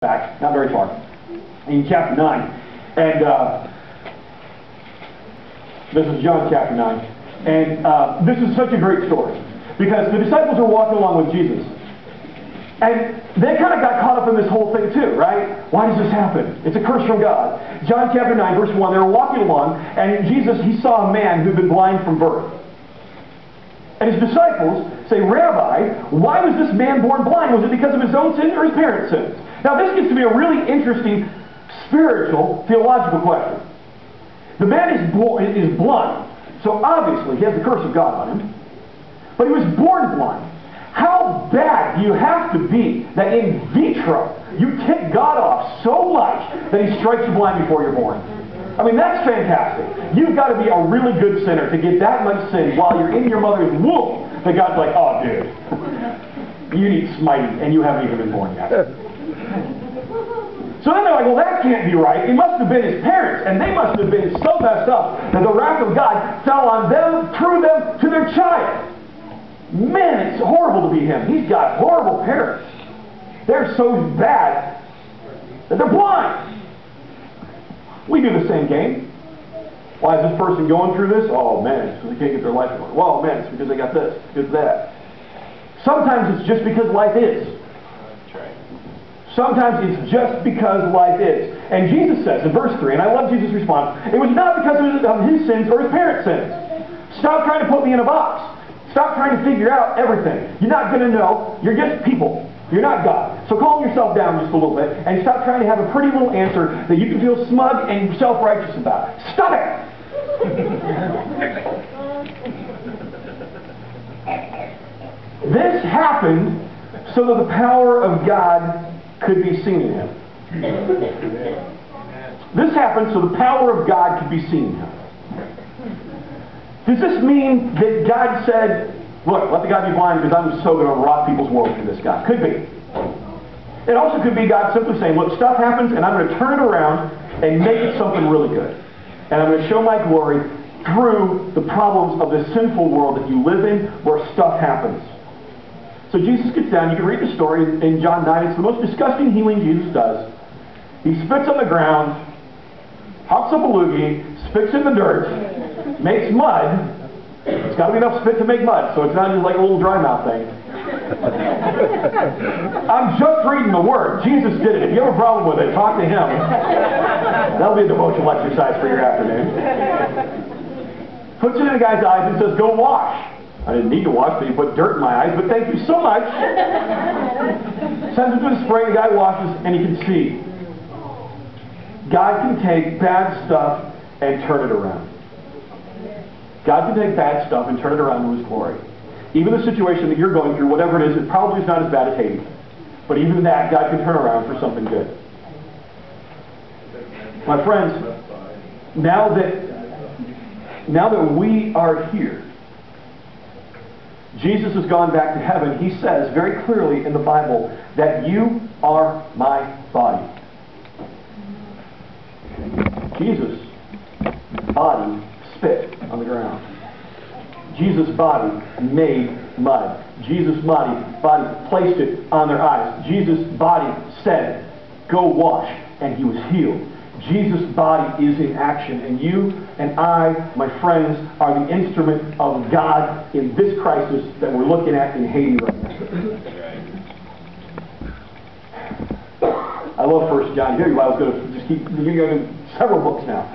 back, not very far, in chapter 9. And this is John chapter 9. And this is such a great story, because the disciples are walking along with Jesus. And they kind of got caught up in this whole thing too, right? Why does this happen? It's a curse from God. John chapter 9, verse 1, they were walking along, and Jesus, he saw a man who'd been blind from birth. And his disciples say, Rabbi, why was this man born blind? Was it because of his own sins or his parents' sins? Now this gets to be a really interesting spiritual, theological question. The man is blind, so obviously he has the curse of God on him. But he was born blind. How bad do you have to be that in vitro you tick God off so much that he strikes you blind before you're born? I mean, that's fantastic. You've got to be a really good sinner to get that much sin while you're in your mother's womb that God's like, oh, dude, you need smiting, and you haven't even been born yet. So then they're like, well, that can't be right. It must have been his parents, and they must have been so messed up that the wrath of God fell on them, through them, to their child. Man, it's horrible to be him. He's got horrible parents. They're so bad that they're blind. We do the same game. Why is this person going through this? Oh man, it's because they can't get their life in order. Well, man, it's because they got this, it's that. Sometimes it's just because life is. Sometimes it's just because life is. And Jesus says in verse 3, and I love Jesus' response, it was not because of his sins or his parents' sins. Stop trying to put me in a box. Stop trying to figure out everything. You're not going to know. You're just people. You're not God. So calm yourself down just a little bit and stop trying to have a pretty little answer that you can feel smug and self-righteous about. Stop it! This happened so that the power of God could be seen in him. This happened so the power of God could be seen in him. Does this mean that God said, look, let the guy be blind because I'm so going to rock people's world through this guy? Could be. It also could be God simply saying, look, stuff happens and I'm going to turn it around and make it something really good. And I'm going to show my glory through the problems of this sinful world that you live in where stuff happens. So Jesus gets down. You can read the story in John 9. It's the most disgusting healing Jesus does. He spits on the ground, hops up a loogie, spits in the dirt, makes mud. It's got to be enough spit to make mud, so it's not just like a little dry mouth thing. I'm just reading the Word. Jesus did it. If you have a problem with it, talk to him. That'll be a devotional exercise for your afternoon. Puts it in the guy's eyes and says, go wash. I didn't need to wash, but he put dirt in my eyes, but thank you so much. Sends him to the spring, the guy washes, and he can see. God can take bad stuff and turn it around. God can take bad stuff and turn it around to his glory. Even the situation that you're going through, whatever it is, it probably is not as bad as Haiti. But even that, God can turn around for something good. My friends, now that we are here, Jesus has gone back to heaven. He says very clearly in the Bible that you are my body. Jesus' body spit on the ground. Jesus' body made mud. Jesus' body placed it on their eyes. Jesus' body said, go wash, and he was healed. Jesus' body is in action, and you and I, my friends, are the instrument of God in this crisis that we're looking at in Haiti right now. I love 1 John. Here you are. I was going to just keep, you're going to several books now.